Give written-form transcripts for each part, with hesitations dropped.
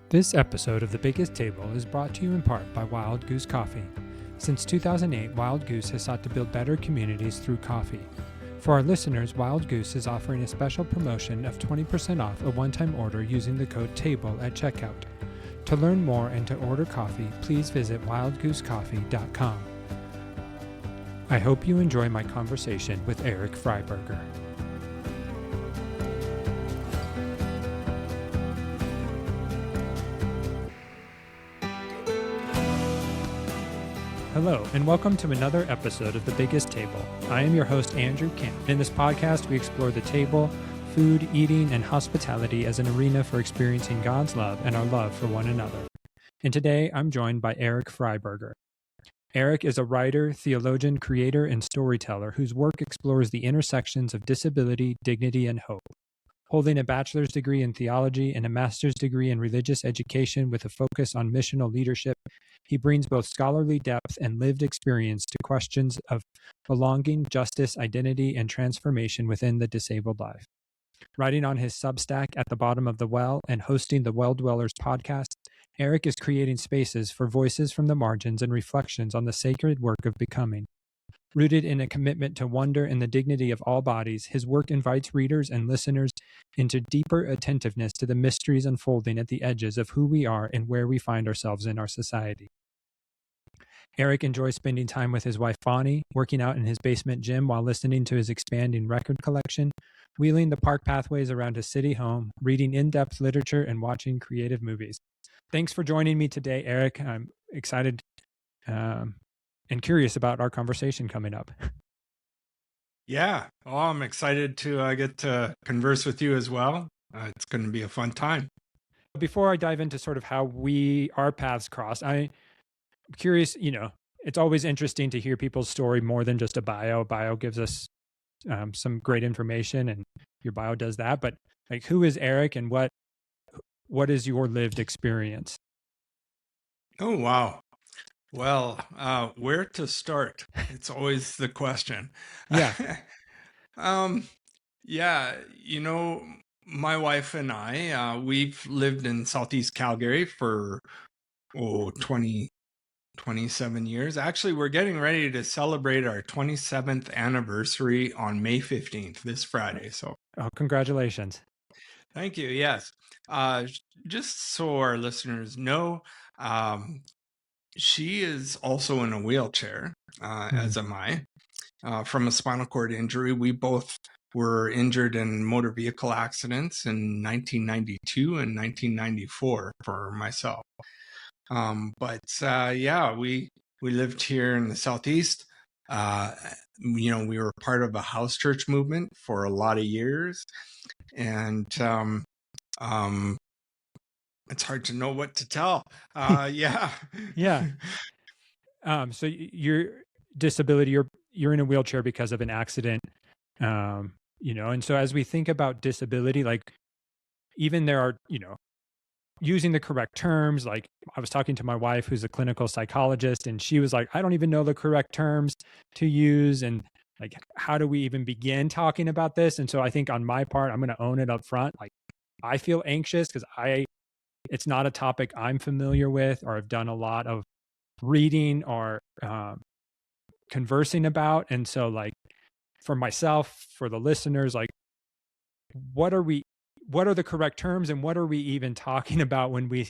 This episode of The Biggest Table is brought to you in part by Wild Goose Coffee. Since 2008, Wild Goose has sought to build better communities through coffee. For our listeners, Wild Goose is offering a special promotion of 20% off a one-time order using the code TABLE at checkout. To learn more and to order coffee, please visit wildgoosecoffee.com. I hope you enjoy my conversation with Erik Freiburger. Hello, and welcome to another episode of The Biggest Table. I am your host, Andrew Camp. In this podcast, we explore the table, food, eating, and hospitality as an arena for experiencing God's love and our love for one another. And today, I'm joined by Erik Freiburger. Erik is a writer, theologian, creator, and storyteller whose work explores the intersections of disability, dignity, and hope. Holding a bachelor's degree in theology and a master's degree in religious education with a focus on missional leadership, he brings both scholarly depth and lived experience to questions of belonging, justice, identity, and transformation within the disabled life. Writing on his Substack At the Bottom of the Well and hosting the Well Dwellers podcast, Erik is creating spaces for voices from the margins and reflections on the sacred work of becoming. Rooted in a commitment to wonder and the dignity of all bodies, his work invites readers and listeners into deeper attentiveness to the mysteries unfolding at the edges of who we are and where we find ourselves in our society. Erik enjoys spending time with his wife Bonnie, working out in his basement gym while listening to his expanding record collection, wheeling the park pathways around his city home, reading in-depth literature, and watching creative movies. Thanks for joining me today, Erik. I'm excited and curious about our conversation coming up. Yeah, I'm excited to get to converse with you as well. It's going to be a fun time. Before I dive into sort of how our paths crossed, I'm curious, it's always interesting to hear people's story more than just a bio. Bio gives us some great information, and your bio does that. But like, who is Erik, and what is your lived experience? Oh, wow. Well, where to start? It's always the question. Yeah. Yeah, my wife and I, we've lived in Southeast Calgary for 27 years. Actually, we're getting ready to celebrate our 27th anniversary on May 15th, this Friday. So, Congratulations. Thank you. Yes. Just so our listeners know, she is also in a wheelchair, as am I, from a spinal cord injury. We both were injured in motor vehicle accidents in 1992 and 1994 for myself. We lived here in the Southeast. We were part of a house church movement for a lot of years. And it's hard to know what to tell. Yeah. Yeah. So your disability, you're in a wheelchair because of an accident, and so as we think about disability, like, even there are, using the correct terms, like I was talking to my wife who's a clinical psychologist, and she was like, I don't even know the correct terms to use. And like, how do we even begin talking about this? And so I think on my part, I'm going to own it up front. Like, I feel anxious because it's not a topic I'm familiar with or have done a lot of reading or conversing about. And so, like, for myself, for the listeners, like, what are the correct terms, and what are we even talking about when we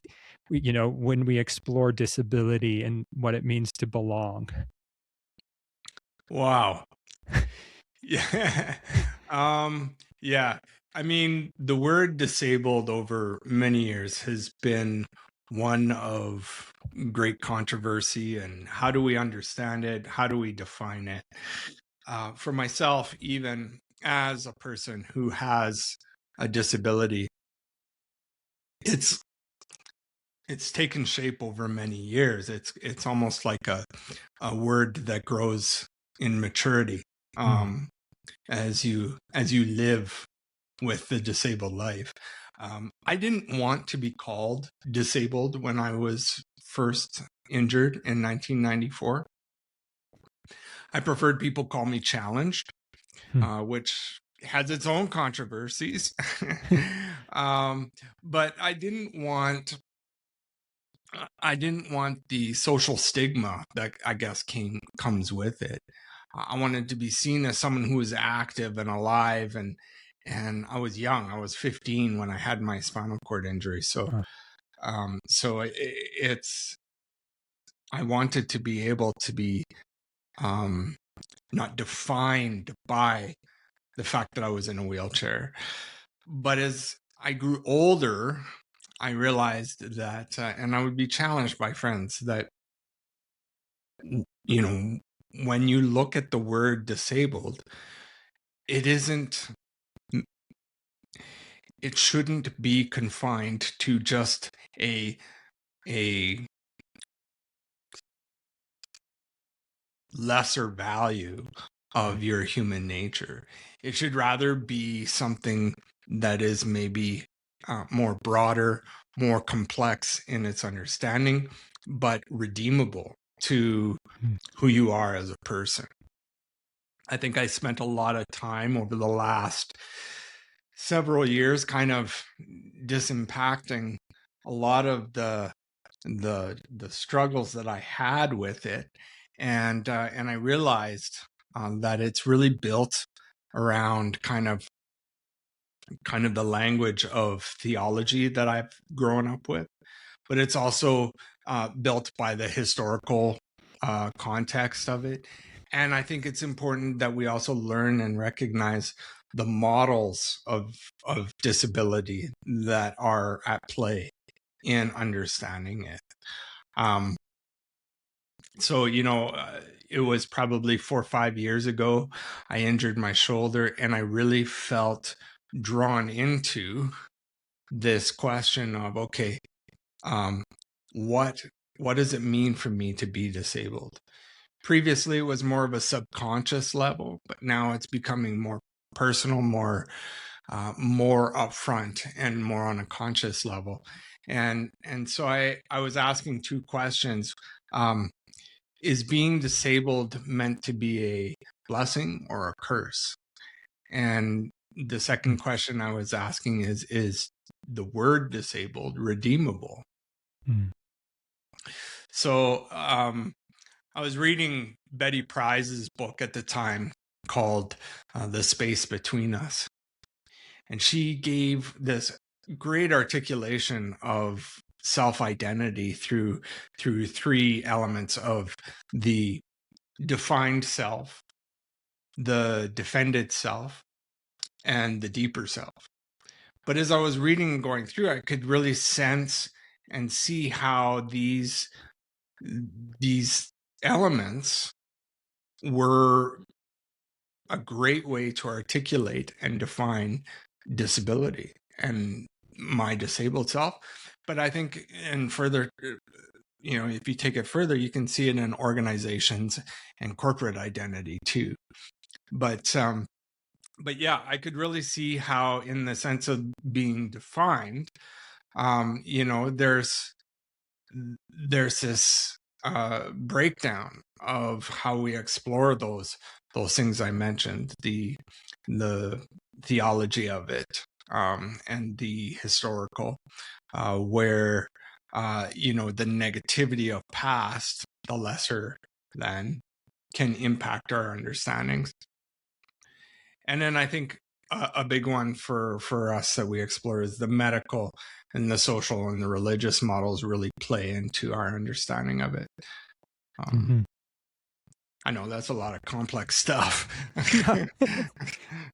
explore disability and what it means to belong? Wow. Yeah. Yeah. I mean, the word disabled over many years has been one of great controversy. And how do we understand it? How do we define it? For myself, even as a person who has a disability, it's taken shape over many years. It's almost like a word that grows in maturity as you live with the disabled life. I didn't want to be called disabled when I was first injured in 1994. I preferred people call me challenged, which has its own controversies. But I didn't want I didn't want the social stigma that I guess comes with it. I wanted to be seen as someone who was active and alive, and I was young. I was 15 when I had my spinal cord injury. So Uh, it's I wanted to be able to be not defined by the fact that I was in a wheelchair. But as I grew older, I realized that, and I would be challenged by friends that, you know, when you look at the word disabled, it isn't, it shouldn't be confined to just a lesser value of your human nature. It should rather be something that is maybe more broader, more complex in its understanding, but redeemable to who you are as a person. I think I spent a lot of time over the last several years kind of disimpacting a lot of the struggles that I had with it, and I realized that it's really built around kind of the language of theology that I've grown up with, but it's also built by the historical context of it. And I think it's important that we also learn and recognize the models of disability that are at play in understanding it. So, it was probably 4 or 5 years ago, I injured my shoulder, and I really felt drawn into this question of, okay, what does it mean for me to be disabled? Previously, it was more of a subconscious level, but now it's becoming more personal, more upfront, and more on a conscious level. And so I was asking two questions. Is being disabled meant to be a blessing or a curse? And the second question I was asking is the word disabled redeemable? mm, So I was reading Betty Price's book at the time called The Space Between Us. And she gave this great articulation of self-identity through three elements of the defined self, the defended self, and the deeper self. But as I was reading and going through, I could really sense and see how these elements were a great way to articulate and define disability and my disabled self. But I think, and further, if you take it further, you can see it in organizations and corporate identity too. But yeah, I could really see how, in the sense of being defined, there's this breakdown of how we explore those things I mentioned, the theology of it, and the historical, where the negativity of past, the lesser than, can impact our understandings. And then I think a big one for us that we explore is the medical and the social and the religious models really play into our understanding of it. mm-hmm. I know that's a lot of complex stuff.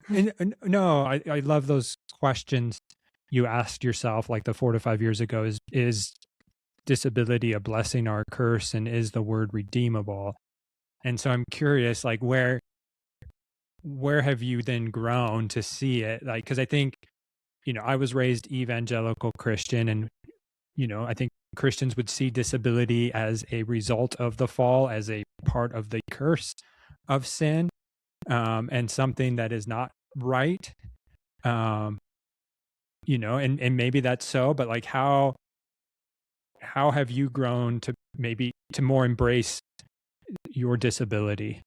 And no, I love those questions you asked yourself, like the 4 to 5 years ago. Is disability a blessing or a curse, and is the word redeemable? And so I'm curious, like where have you then grown to see it? Like, because I think, I was raised evangelical Christian, and I think Christians would see disability as a result of the fall, as a part of the curse of sin, and something that is not right. And maybe that's so, but like how have you grown to maybe to more embrace your disability?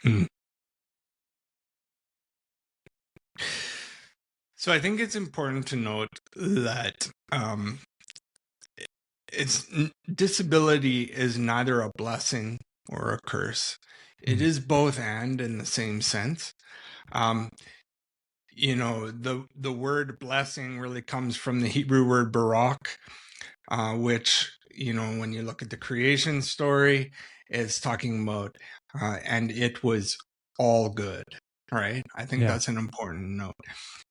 Mm. So I think it's important to note that disability is neither a blessing or a curse. It is both and in the same sense. The word blessing really comes from the Hebrew word barak, which, when you look at the creation story, is talking about, and it was all good, right? I think that's an important note,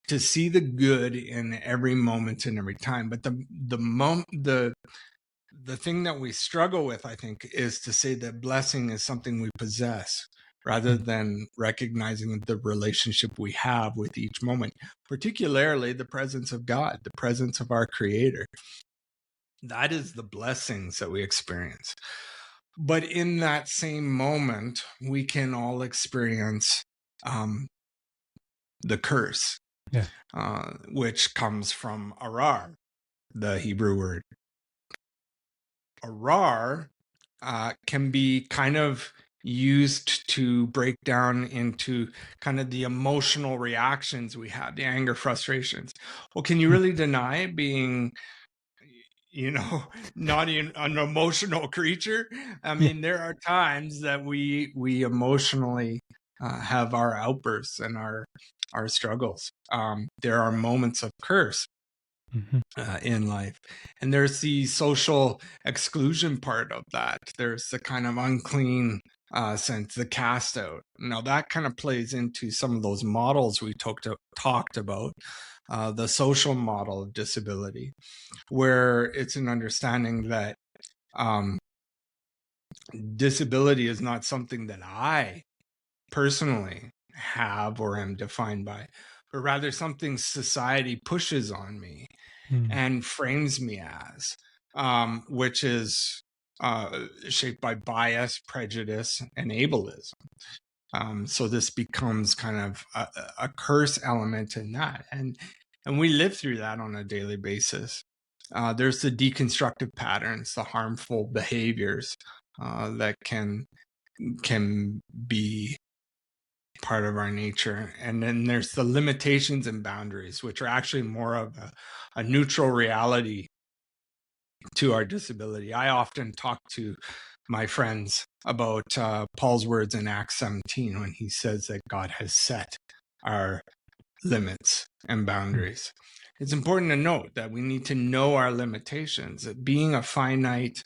to see the good in every moment and every time. But the thing that we struggle with, I think, is to say that blessing is something we possess rather than recognizing the relationship we have with each moment, particularly the presence of God, the presence of our Creator. That is the blessings that we experience. But in that same moment, we can all experience the curse, which comes from arar, the Hebrew word. Arar can be kind of used to break down into kind of the emotional reactions we have, the anger, frustrations. Well, can you really deny being, not an emotional creature? I mean, there are times that we emotionally have our outbursts and our struggles. There are moments of curse in life, and there's the social exclusion part of that. There's the kind of unclean sense, the cast out. Now that kind of plays into some of those models we talked about, the social model of disability, where it's an understanding that disability is not something that I personally have or am defined by, but rather something society pushes on me and frames me as, which is shaped by bias, prejudice, and ableism. So this becomes kind of a curse element in that, and we live through that on a daily basis. There's the deconstructive patterns, the harmful behaviors that can be part of our nature. And then there's the limitations and boundaries, which are actually more of a neutral reality to our disability. I often talk to my friends about Paul's words in Acts 17 when he says that God has set our limits and boundaries. It's important to note that we need to know our limitations. Being a finite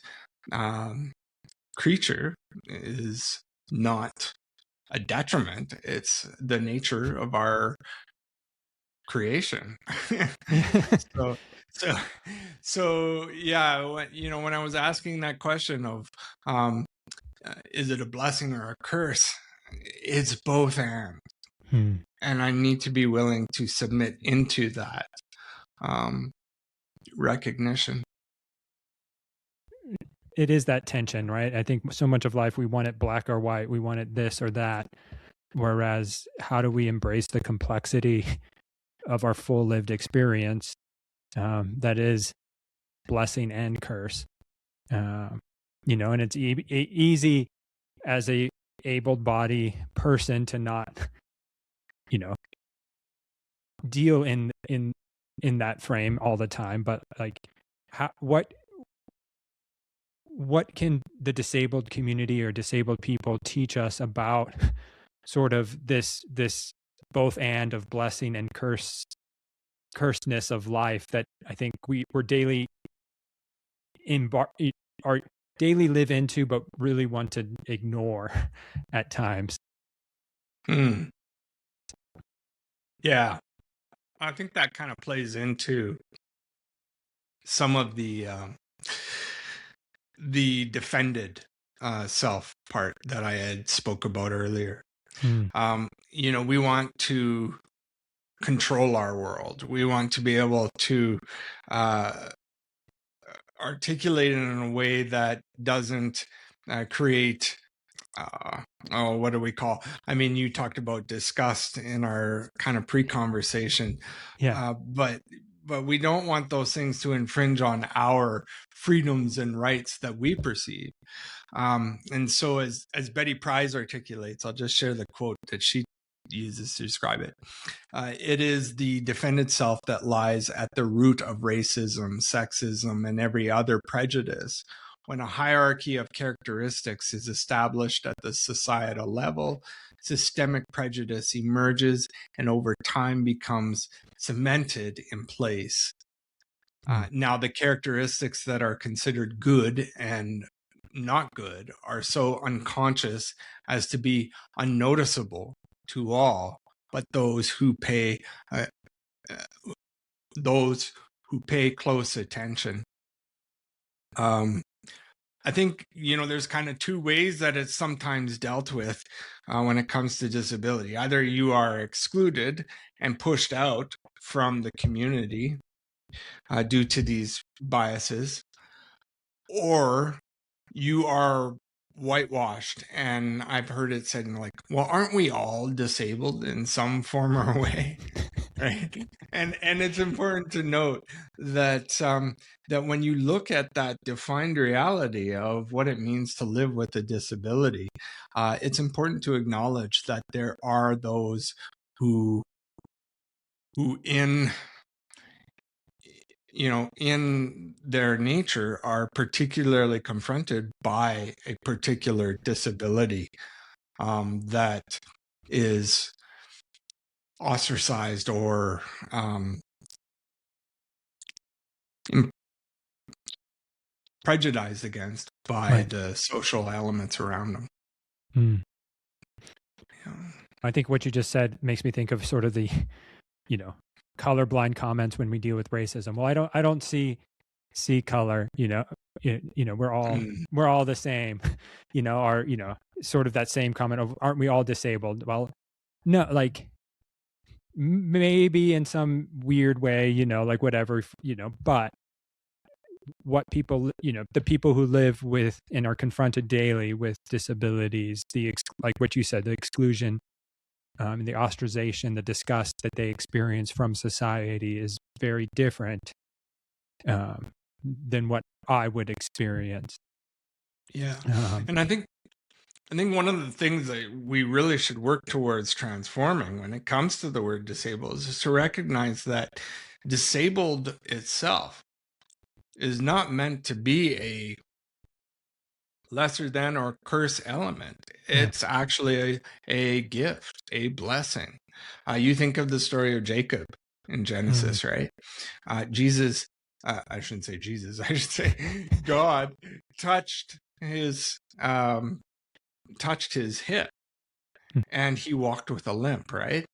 creature is not a detriment. It's the nature of our creation. so yeah, when I was asking that question of is it a blessing or a curse, it's both and I need to be willing to submit into that recognition. It is that tension, right? I think so much of life, we want it black or white. We want it this or that. Whereas how do we embrace the complexity of our full lived experience that is blessing and curse? And it's easy as a able body person to not, deal in that frame all the time. But like, what can the disabled community or disabled people teach us about sort of this both and of blessing and cursedness of life that I think we're daily our daily live into, but really want to ignore at times? Yeah, I think that kind of plays into some of the defended self part that I had spoke about earlier. We want to control our world. We want to be able to articulate it in a way that doesn't create what do we call? I mean, you talked about disgust in our kind of pre-conversation. But we don't want those things to infringe on our freedoms and rights that we perceive. And so as Betty Price articulates, I'll just share the quote that she uses to describe it. It is the defended self that lies at the root of racism, sexism, and every other prejudice. When a hierarchy of characteristics is established at the societal level, systemic prejudice emerges and over time becomes cemented in place. Now, the characteristics that are considered good and not good are so unconscious as to be unnoticeable to all, but those who pay close attention. I think, there's kind of two ways that it's sometimes dealt with when it comes to disability. Either you are excluded and pushed out from the community due to these biases, or you are whitewashed. And I've heard it said like, well, aren't we all disabled in some form or way? Right. And it's important to note that that when you look at that defined reality of what it means to live with a disability, it's important to acknowledge that there are those who in their nature are particularly confronted by a particular disability that is ostracized or prejudiced against by the social elements around them. I think what you just said makes me think of sort of the, colorblind comments when we deal with racism. Well, I don't see color, we're all the same, or, sort of that same comment of, aren't we all disabled? Well, no, like maybe in some weird way, like whatever, but what people, the people who live with and are confronted daily with disabilities, like what you said, the exclusion, the ostracization, the disgust that they experience from society is very different than what I would experience. Yeah. And I think one of the things that we really should work towards transforming when it comes to the word disabled is to recognize that disabled itself is not meant to be a lesser than or curse element. It's actually a gift, a blessing. You think of the story of Jacob in Genesis, right? Jesus, I shouldn't say Jesus, I should say God touched his hip and he walked with a limp, right?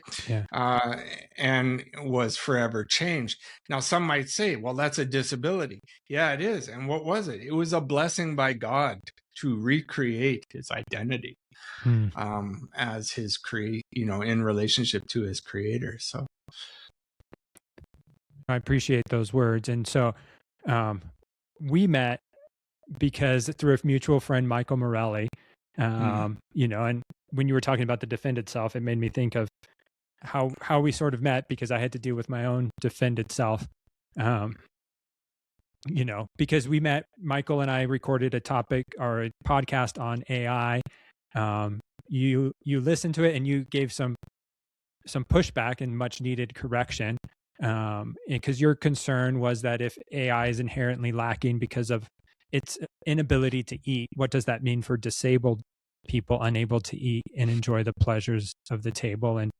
And was forever changed. Now, some might say, well, that's a disability. Yeah, it is. And what was it? It was a blessing by God to recreate his identity as his in relationship to his creator. So I appreciate those words. And so we met because through a mutual friend, Michael Morelli, and when you were talking about the defended self, it made me think of how we sort of met, because I had to deal with my own defended self. Because we met, Michael and I recorded a topic or a podcast on AI. You listened to it and you gave some pushback and much needed correction. Because your concern was that if AI is inherently lacking because of its inability to eat, what does that mean for disabled people unable to eat and enjoy the pleasures of the table? And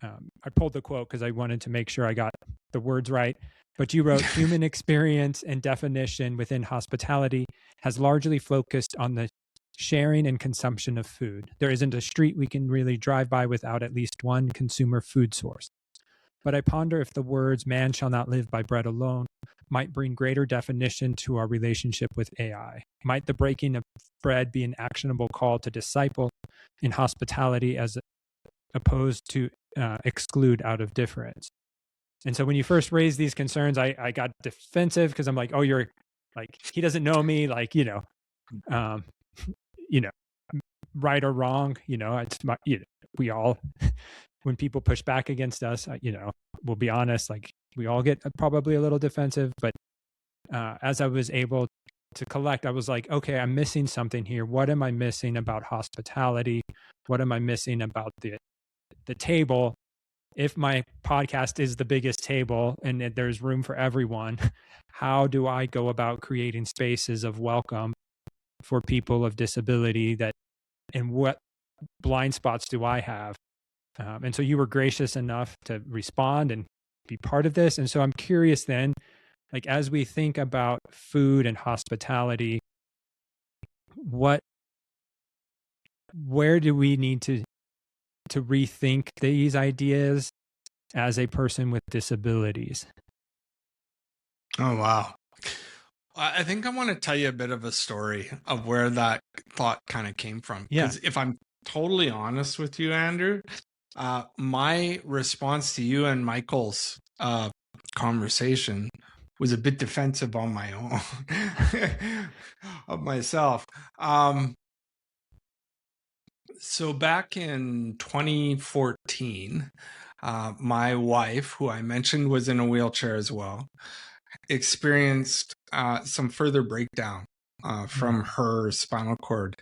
I pulled the quote because I wanted to make sure I got the words right. But you wrote, human experience and definition within hospitality has largely focused on the sharing and consumption of food. There isn't a street we can really drive by without at least one consumer food source. But I ponder if the words, man shall not live by bread alone, might bring greater definition to our relationship with AI. Might the breaking of bread be an actionable call to disciple in hospitality as opposed to exclude out of difference? And so when you first raised these concerns, I got defensive because I'm like, oh, you're like, he doesn't know me, like, right or wrong, it's my, we all, when people push back against us, we'll be honest, like we all get probably a little defensive, but as I was able to collect, I was like, okay, I'm missing something here. What am I missing about hospitality? What am I missing about the the table, if my podcast is the biggest table and there's room for everyone, how do I go about creating spaces of welcome for people of disability, that, and what blind spots do I have? And so you were gracious enough to respond and be part of this. And so I'm curious then, like, as we think about food and hospitality, where do we need to rethink these ideas as a person with disabilities? Oh, wow. I think I want to tell you a bit of a story of where that thought kind of came from. Yeah. Because if I'm totally honest with you, Andrew, my response to you and Michael's conversation was a bit defensive on my own, of myself. So back in 2014, my wife, who I mentioned was in a wheelchair as well, experienced some further breakdown from her spinal cord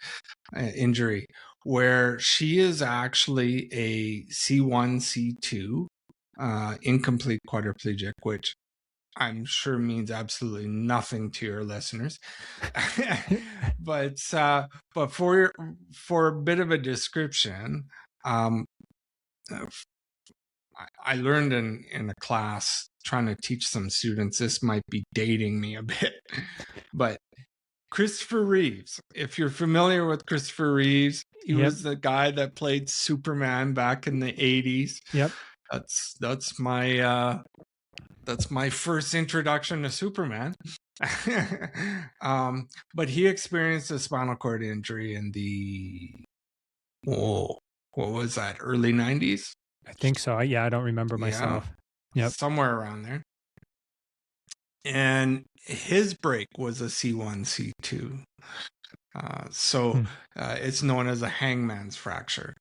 injury, where she is actually a C1, C2 incomplete quadriplegic, which I'm sure means absolutely nothing to your listeners. But for a bit of a description, I learned in a class trying to teach some students, this might be dating me a bit, but Christopher Reeves, if you're familiar with Christopher Reeves, he was the guy that played Superman back in the 80s. Yep. That's my first introduction to Superman. But he experienced a spinal cord injury in the, what was that, early 90s? I think so. I don't remember myself. Yep. Somewhere around there. And his break was a C1, C2. So it's known as a hangman's fracture.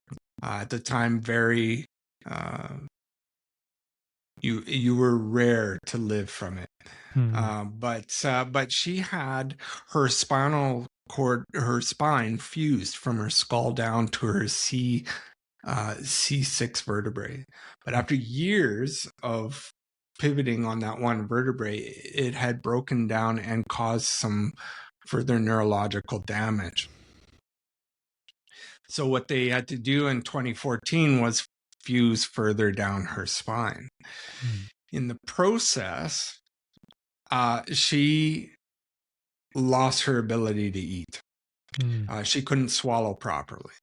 At the time, very, you were rare to live from it. But she had her spinal cord, her spine fused from her skull down to her C6 vertebrae. But after years of pivoting on that one vertebrae, it had broken down and caused some further neurological damage. So what they had to do in 2014 was fuse further down her spine. In the process, she lost her ability to eat. She couldn't swallow properly.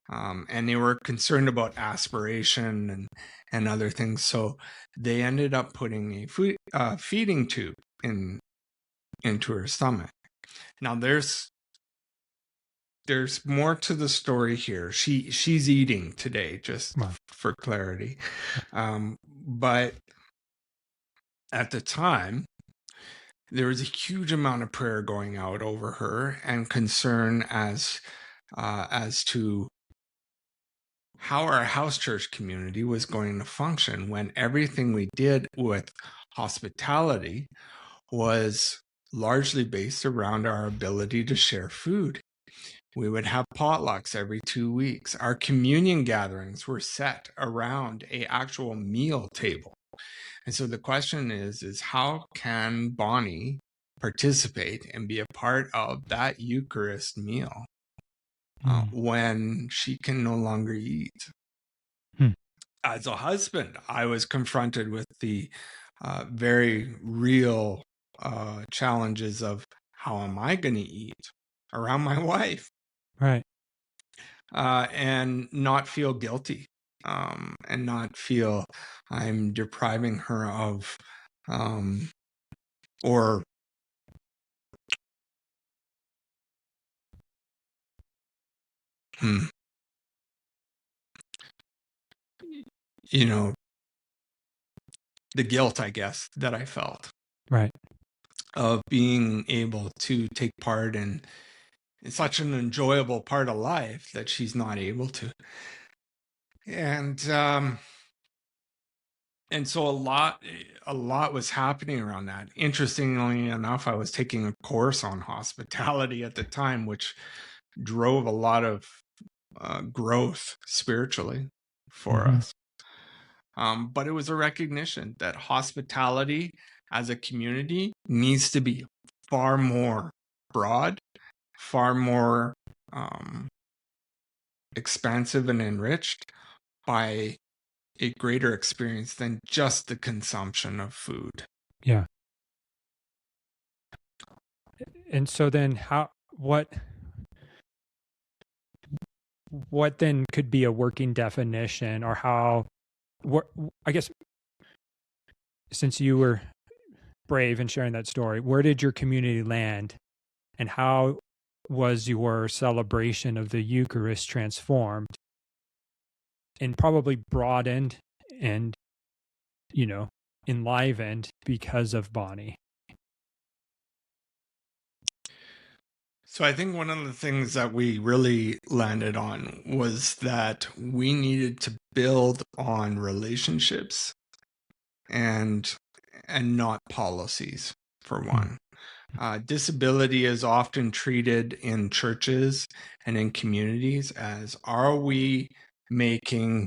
And they were concerned about aspiration and other things. So they ended up putting a feeding tube into her stomach. Now there's more to the story here. She's eating today, just for clarity. But at the time, there was a huge amount of prayer going out over her and concern as to how our house church community was going to function when everything we did with hospitality was largely based around our ability to share food. We would have potlucks every 2 weeks. Our communion gatherings were set around an actual meal table. And so the question is how can Bonnie participate and be a part of that Eucharist meal when she can no longer eat? As a husband, I was confronted with the very real challenges of how am I going to eat around my wife? Right. And not feel guilty, and not feel I'm depriving her of, or the guilt, I guess, that I felt. Right. Of being able to take part in such an enjoyable part of life that she's not able to. And so a lot was happening around that. Interestingly enough, I was taking a course on hospitality at the time, which drove a lot of growth spiritually for us. But it was a recognition that hospitality as a community needs to be far more broad, far more expansive and enriched by a greater experience than just the consumption of food. Yeah. And so then what then could be a working definition, or I guess, since you were brave in sharing that story, where did your community land, and how was your celebration of the Eucharist transformed and probably broadened and, enlivened because of Bonnie? So I think one of the things that we really landed on was that we needed to build on relationships and not policies, for one. Disability is often treated in churches and in communities as, are we making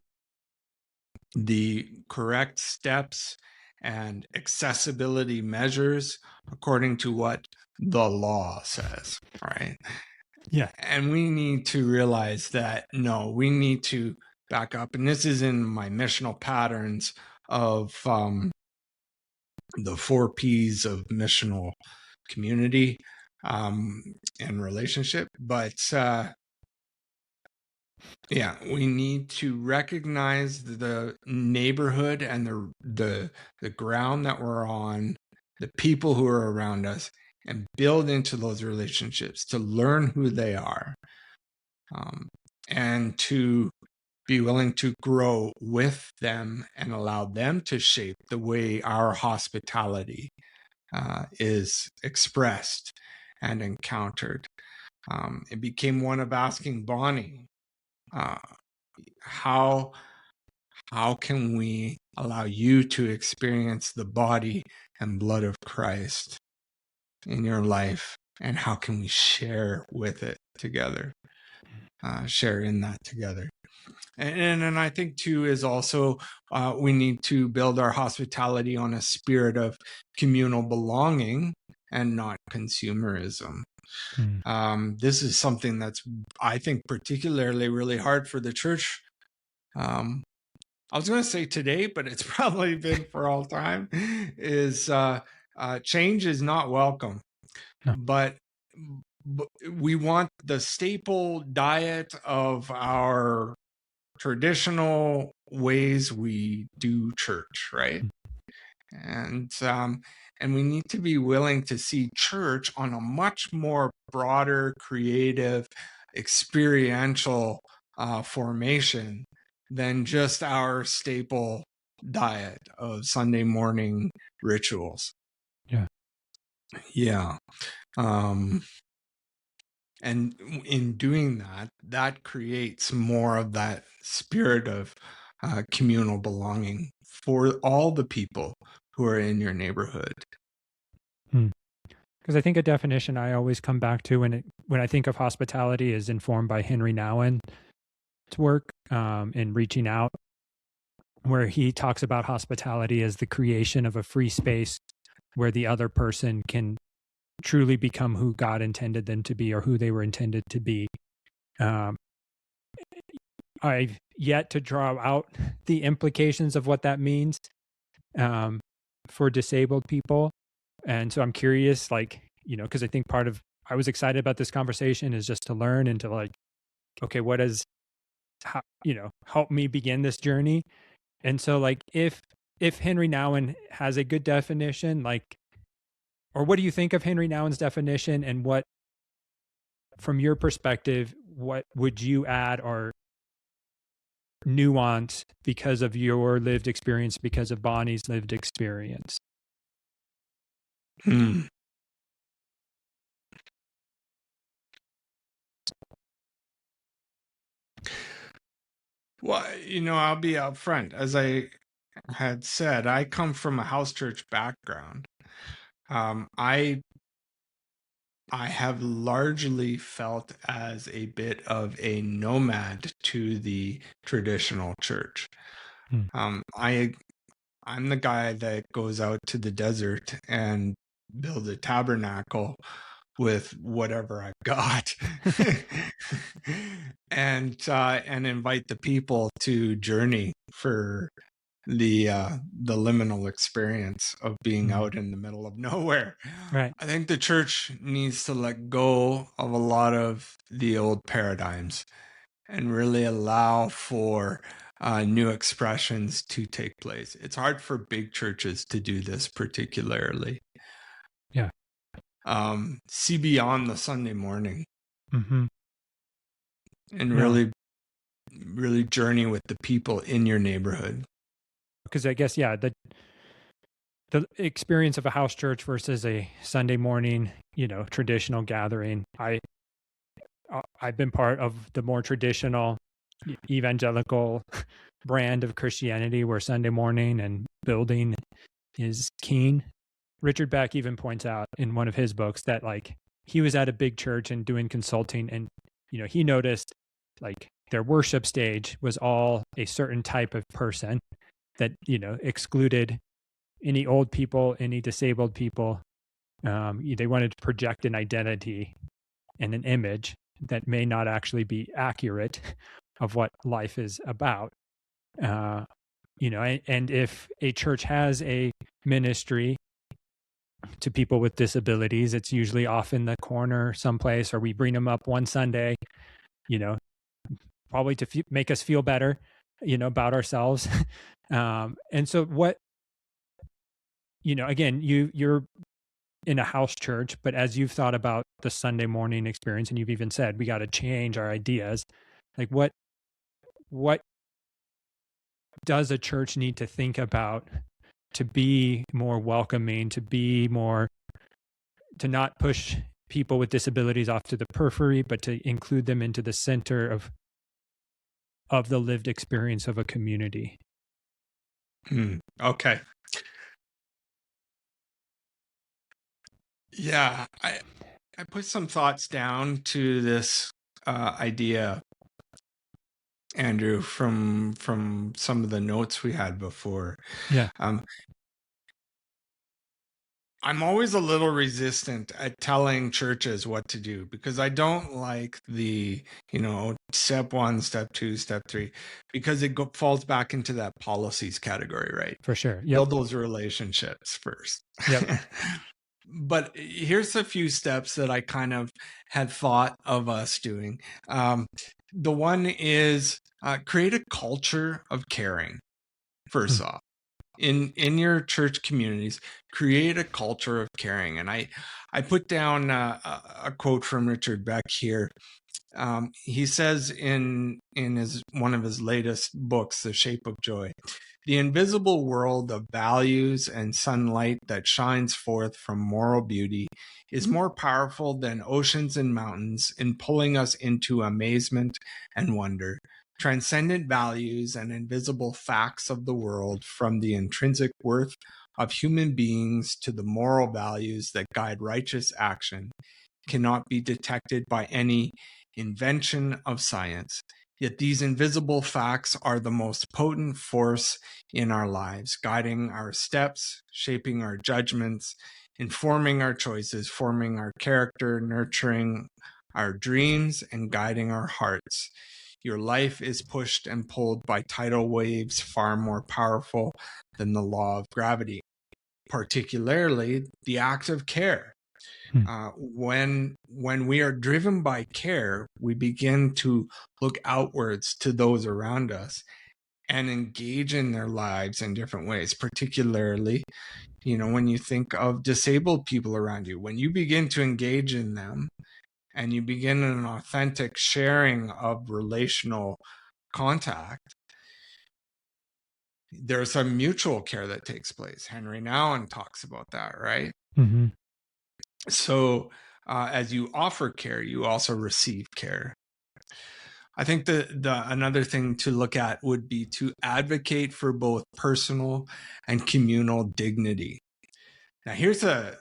the correct steps and accessibility measures according to what the law says, right? Yeah. And we need to realize that, no, we need to back up. And this is in my missional patterns of the 4 P's of missional community and relationship. But yeah, we need to recognize the neighborhood and the ground that we're on, the people who are around us, and build into those relationships to learn who they are, and to be willing to grow with them and allow them to shape the way our hospitality is expressed and encountered. It became one of asking Bonnie, how can we allow you to experience the body and blood of Christ in your life, and how can we share with it together, share in that together? And I think too is also we need to build our hospitality on a spirit of communal belonging and not consumerism. This is something that's, I think, particularly really hard for the church. I was going to say today, but it's probably been for all time, is change is not welcome. No. But we want the staple diet of our traditional ways we do church, right? And we need to be willing to see church on a much more broader, creative, experiential formation than just our staple diet of Sunday morning rituals. Yeah. And in doing that creates more of that spirit of communal belonging for all the people who are in your neighborhood. Because I think a definition I always come back to when I think of hospitality is informed by Henry Nouwen's work in Reaching Out, where he talks about hospitality as the creation of a free space where the other person can truly become who God intended them to be, or who they were intended to be. I've yet to draw out the implications of what that means for disabled people. And so I'm curious, because I think I was excited about this conversation is just to learn and to okay, what does, help me begin this journey? And so if Henry Nouwen has a good definition, or what do you think of Henry Nouwen's definition, and what, from your perspective, what would you add or nuance because of your lived experience, because of Bonnie's lived experience? Well, I'll be upfront. As I had said, I come from a house church background. I I have largely felt as a bit of a nomad to the traditional church. Hmm. I'm the guy that goes out to the desert and build a tabernacle with whatever I've got, and invite the people to journey for the liminal experience of being out in the middle of nowhere. Right. I think the church needs to let go of a lot of the old paradigms and really allow for new expressions to take place. It's hard for big churches to do this, particularly. Yeah. See beyond the Sunday morning Mm-hmm. and No, really journey with the people in your neighborhood. because I guess, yeah, the experience of a house church versus a Sunday morning, traditional gathering. I've been part of the more traditional evangelical brand of Christianity where Sunday morning and building is keen. Richard Beck even points out in one of his books that like he was at a big church and doing consulting, and he noticed like their worship stage was all a certain type of person that excluded any old people, any disabled people. They wanted to project an identity and an image that may not actually be accurate of what life is about. And if a church has a ministry to people with disabilities, it's usually off in the corner someplace, or we bring them up one Sunday, you know, probably to make us feel better, about ourselves. And so what, again, you're in a house church, but as you've thought about the Sunday morning experience, and you've even said we got to change our ideas, like what does a church need to think about to be more welcoming, to not push people with disabilities off to the periphery, but to include them into the center of the lived experience of a community? Okay. Yeah, I put some thoughts down to this idea, Andrew, from some of the notes we had before. Yeah. I'm always a little resistant at telling churches what to do because I don't like the, step 1, step 2, step 3, because it falls back into that policies category, right? For sure. Yep. Build those relationships first. Yep. But here's a few steps that I kind of had thought of us doing. The one is create a culture of caring, first off. In your church communities, create a culture of caring. And I put down a quote from Richard Beck here. He says in one of his latest books, The Shape of Joy, the invisible world of values and sunlight that shines forth from moral beauty is more powerful than oceans and mountains in pulling us into amazement and wonder. Transcendent values and invisible facts of the world, from the intrinsic worth of human beings to the moral values that guide righteous action, cannot be detected by any invention of science. Yet these invisible facts are the most potent force in our lives, guiding our steps, shaping our judgments, informing our choices, forming our character, nurturing our dreams, and guiding our hearts. Your life is pushed and pulled by tidal waves far more powerful than the law of gravity, particularly the act of care. When we are driven by care, we begin to look outwards to those around us and engage in their lives in different ways, particularly, when you think of disabled people around you. When you begin to engage in them and you begin an authentic sharing of relational contact, there's a mutual care that takes place. Henry Nouwen talks about that, right? Mm-hmm. So as you offer care, you also receive care. I think the another thing to look at would be to advocate for both personal and communal dignity. Now, here's a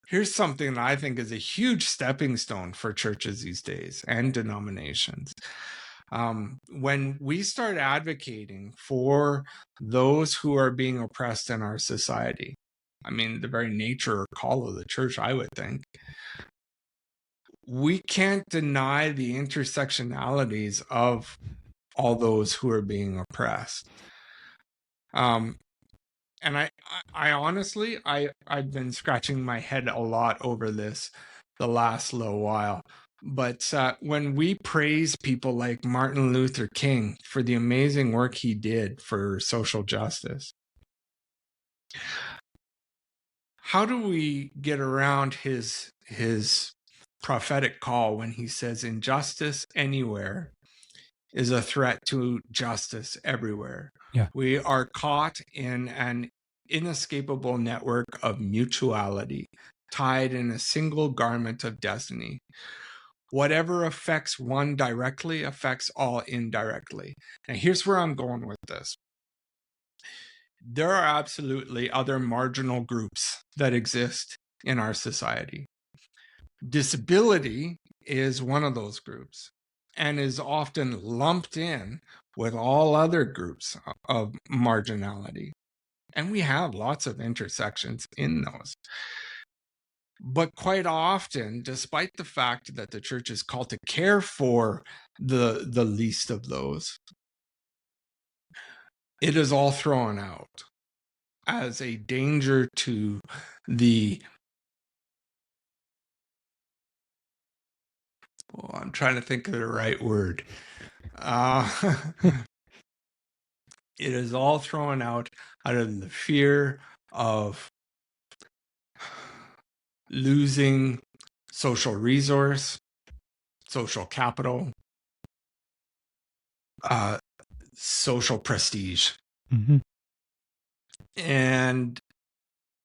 here's something that I think is a huge stepping stone for churches these days and denominations. When we start advocating for those who are being oppressed in our society, I mean, the very nature or call of the church, I would think, we can't deny the intersectionalities of all those who are being oppressed. And I honestly, I've been scratching my head a lot over this the last little while. But when we praise people like Martin Luther King for the amazing work he did for social justice, how do we get around his prophetic call when he says injustice anywhere is a threat to justice everywhere? Yeah. We are caught in an inescapable network of mutuality, tied in a single garment of destiny. Whatever affects one directly affects all indirectly. And here's where I'm going with this. There are absolutely other marginal groups that exist in our society. Disability is one of those groups and is often lumped in with all other groups of marginality. And we have lots of intersections in those. But quite often, despite the fact that the church is called to care for the least of those, it is all thrown out as a danger to the, well, I'm trying to think of the right word. It is all thrown out of the fear of losing social resource, social capital, social prestige. Mm-hmm. And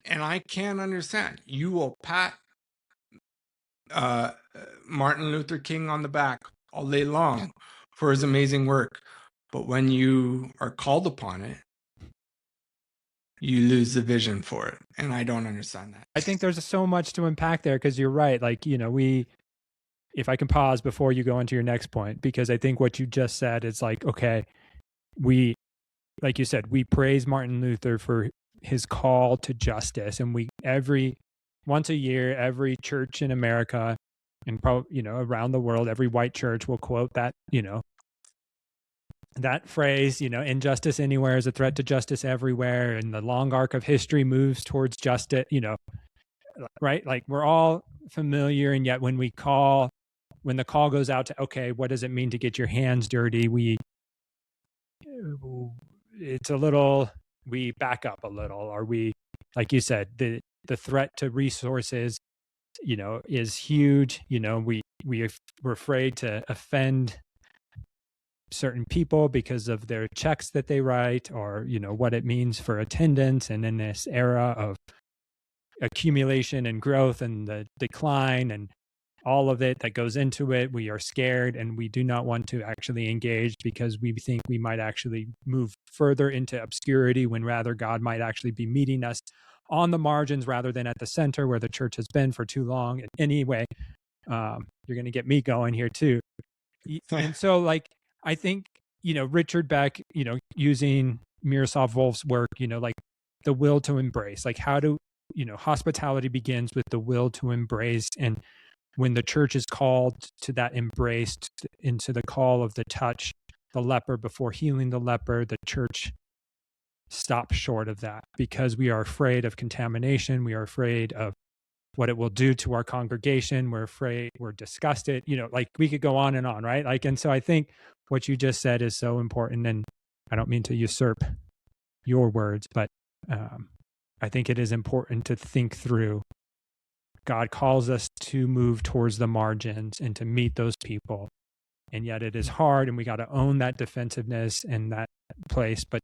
I can understand. You will pat Martin Luther King on the back all day long for his amazing work. But when you are called upon it, you lose the vision for it. And I don't understand that. I think there's so much to unpack there because you're right. Like, if I can pause before you go into your next point, because I think what you just said is like, okay, like you said, we praise Martin Luther for his call to justice. And once a year, every church in America and around the world, every white church will quote that, that phrase, injustice anywhere is a threat to justice everywhere. And the long arc of history moves towards justice, right? Like we're all familiar. And yet when the call goes out to, okay, what does it mean to get your hands dirty? We back up a little, or like you said, the threat to resources, is huge. We're afraid to offend certain people because of their checks that they write, or what it means for attendance. And in this era of accumulation and growth and the decline and all of it that goes into it, we are scared and we do not want to actually engage because we think we might actually move further into obscurity when rather God might actually be meeting us on the margins rather than at the center where the church has been for too long. And anyway, you're going to get me going here too. And so like, I think, Richard Beck, using Miroslav Volf's work, like the will to embrace, like how do, hospitality begins with the will to embrace. And when the church is called to that embrace, into the call of the touch, the leper before healing the leper, the church stops short of that because we are afraid of contamination. We are afraid of what it will do to our congregation. We're afraid, we're disgusted, like we could go on and on, right? Like, and so I think what you just said is so important. And I don't mean to usurp your words, but I think it is important to think through. God calls us to move towards the margins and to meet those people. And yet it is hard, and we got to own that defensiveness and that place. But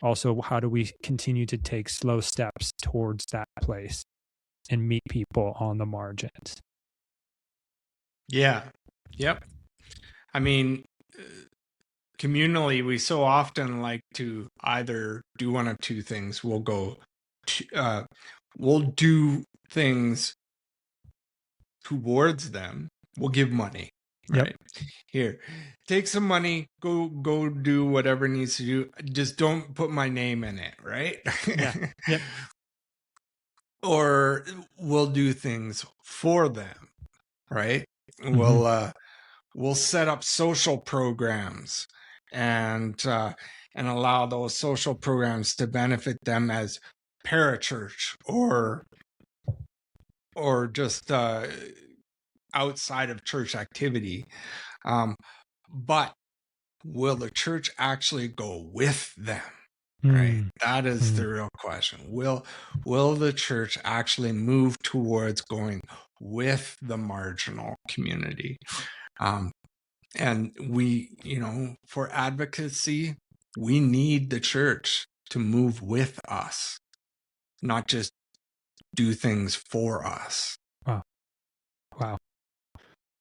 also, how do we continue to take slow steps towards that place and meet people on the margins? Yeah. Yep. I mean, communally, we so often like to either do one of two things. We'll do things towards them. We'll give money, Yep. right? Here, take some money, go do whatever needs to do. Just don't put my name in it, right? Yeah. Yep. Or we'll do things for them, right? Mm-hmm. We'll set up social programs and allow those social programs to benefit them as parachurch or just outside of church activity. But will the church actually go with them? Right. That is the real question. Will the church actually move towards going with the marginal community? And we, for advocacy, we need the church to move with us, not just do things for us. Wow.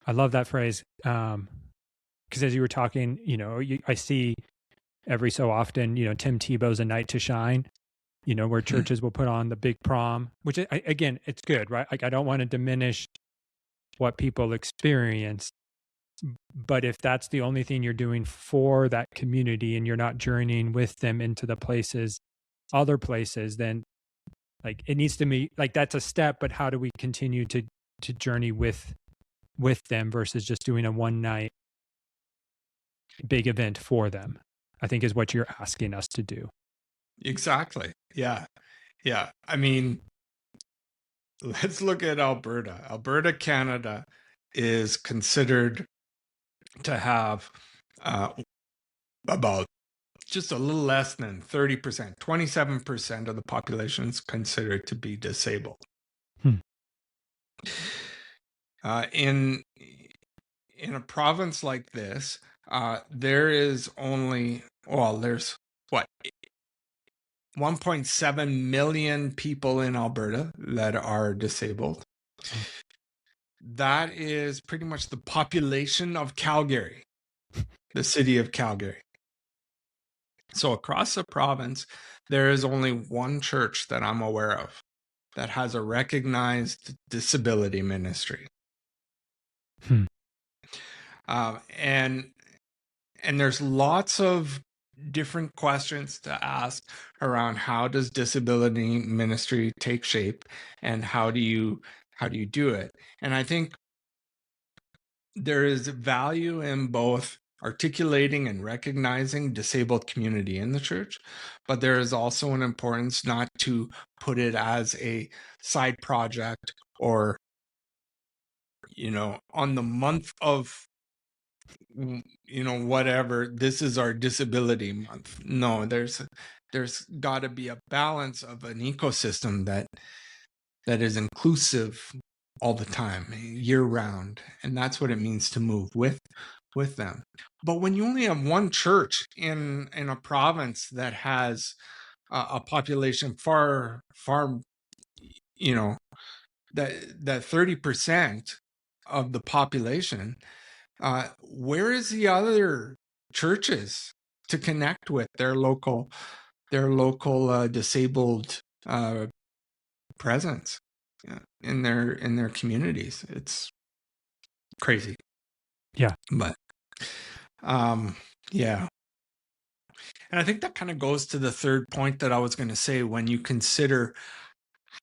I love that phrase. Because as you were talking, I see every so often, Tim Tebow's A Night to Shine, where churches will put on the big prom, which again, it's good, right? Like I don't want to diminish what people experience, but if that's the only thing you're doing for that community and you're not journeying with them into the other places, then like it needs to be like that's a step, but how do we continue to journey with them versus just doing a one night big event for them, I think is what you're asking us to do. Exactly. Yeah. I mean, let's look at Alberta. Alberta, Canada is considered to have about just a little less than 30%, 27% of the population is considered to be disabled. In a province like this, there is only, there's what, 1.7 million people in Alberta that are disabled. That is pretty much the population of Calgary, the city of Calgary. So across the province, there is only one church that I'm aware of that has a recognized disability ministry. And there's lots of different questions to ask around how does disability ministry take shape and how do you do it. And I think there is value in both articulating and recognizing disabled community in the church, but there is also an importance not to put it as a side project or on the month of whatever, this is our disability month. No, there's got to be a balance of an ecosystem that is inclusive all the time, year round, and that's what it means to move with them. But when you only have one church in a province that has a population far that 30% of the population, where is the other churches to connect with their local disabled presence in their communities? It's crazy. Yeah. But yeah. And I think that kind of goes to the third point that I was going to say. When you consider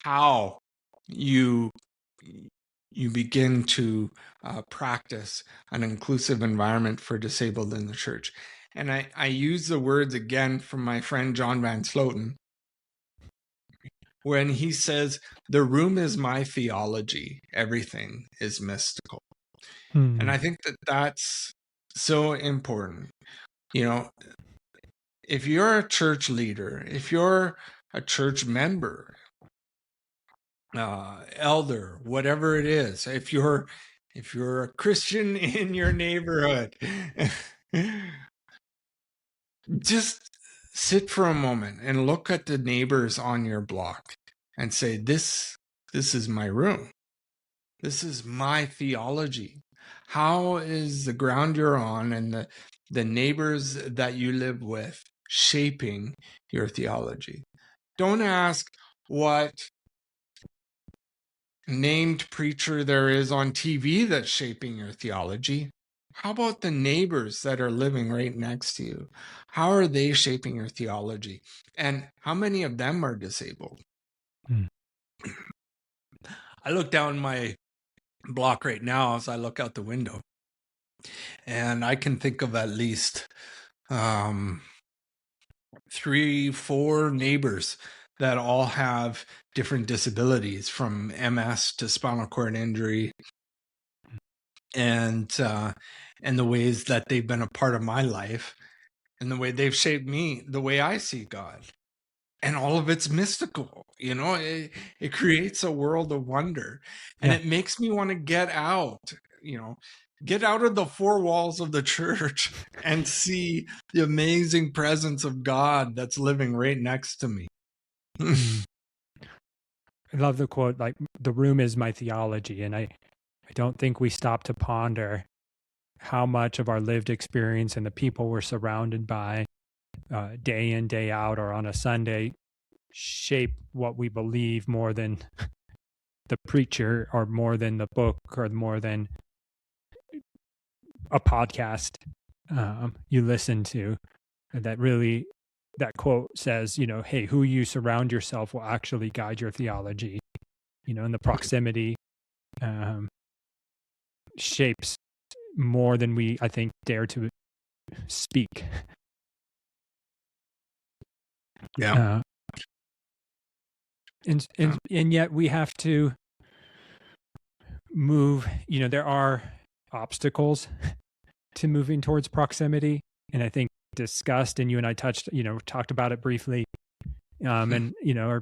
how you begin to practice an inclusive environment for disabled in the church. And I use the words again from my friend John Van Sloten, when he says, "The room is my theology, everything is mystical." And I think that that's so important. If you're a church leader, if you're a church member, elder, whatever it is, if you're a Christian in your neighborhood, just sit for a moment and look at the neighbors on your block and say, this is my room. This is my theology. How is the ground you're on and the neighbors that you live with shaping your theology? Don't ask what named preacher there is on TV that's shaping your theology? How about the neighbors that are living right next to you? How are they shaping your theology? And how many of them are disabled? Hmm. I look down my block right now as I look out the window, and I can think of at least 3, 4 neighbors that all have different disabilities, from MS to spinal cord injury, and the ways that they've been a part of my life and the way they've shaped me, the way I see God. And all of it's mystical, it creates a world of wonder, and Yeah. it makes me want to get out of the 4 walls of the church and see the amazing presence of God that's living right next to me. Hmm. I love the quote, like, the room is my theology. And I don't think we stop to ponder how much of our lived experience and the people we're surrounded by day in, day out, or on a Sunday shape what we believe more than the preacher, or more than the book, or more than a podcast you listen to. That really, that quote says, hey, who you surround yourself will actually guide your theology, and the proximity shapes more than we, I think, dare to speak. Yeah. And yet we have to move, there are obstacles to moving towards proximity. And I think disgust, and you and I talked about it briefly. And, our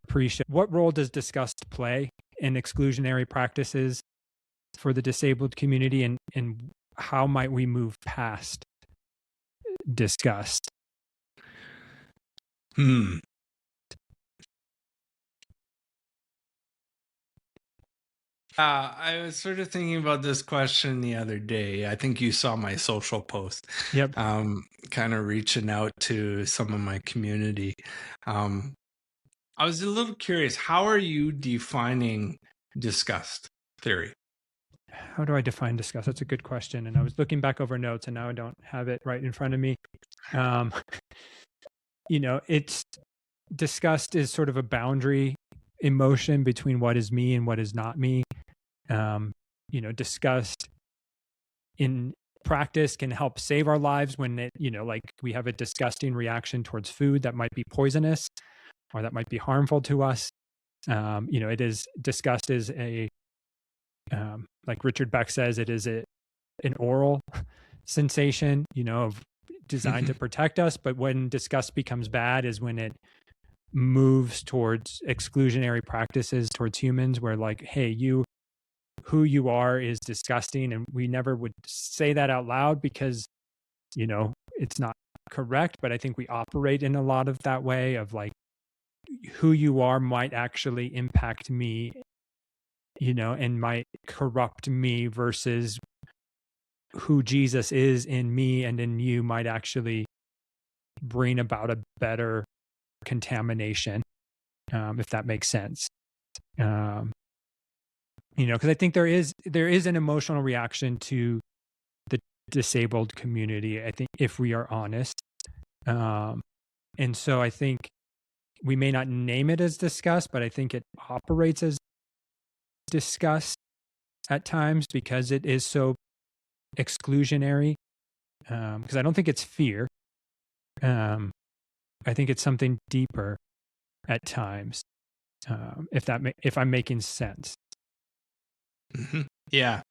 what role does disgust play in exclusionary practices for the disabled community? And how might we move past disgust? I was sort of thinking about this question the other day. I think you saw my social post. Yep. Kind of reaching out to some of my community. I was a little curious. How are you defining disgust theory? How do I define disgust? That's a good question. And I was looking back over notes, and now I don't have it right in front of me. It's disgust is sort of a boundary emotion between what is me and what is not me. Disgust in practice can help save our lives when it, like we have a disgusting reaction towards food that might be poisonous or that might be harmful to us. Disgust is like Richard Beck says, it is an oral sensation, designed to protect us. But when disgust becomes bad is when it moves towards exclusionary practices towards humans, where, like, hey, who you are is disgusting. And we never would say that out loud because, it's not correct. But I think we operate in a lot of that way of, like, who you are might actually impact me, and might corrupt me, versus who Jesus is in me and in you might actually bring about a better contamination, if that makes sense. Because I think there is an emotional reaction to the disabled community, I think, if we are honest. And so I think we may not name it as disgust, but I think it operates as disgust at times because it is so exclusionary. Because I don't think it's fear. I think it's something deeper at times. If I'm making sense. Mm-hmm. Yeah.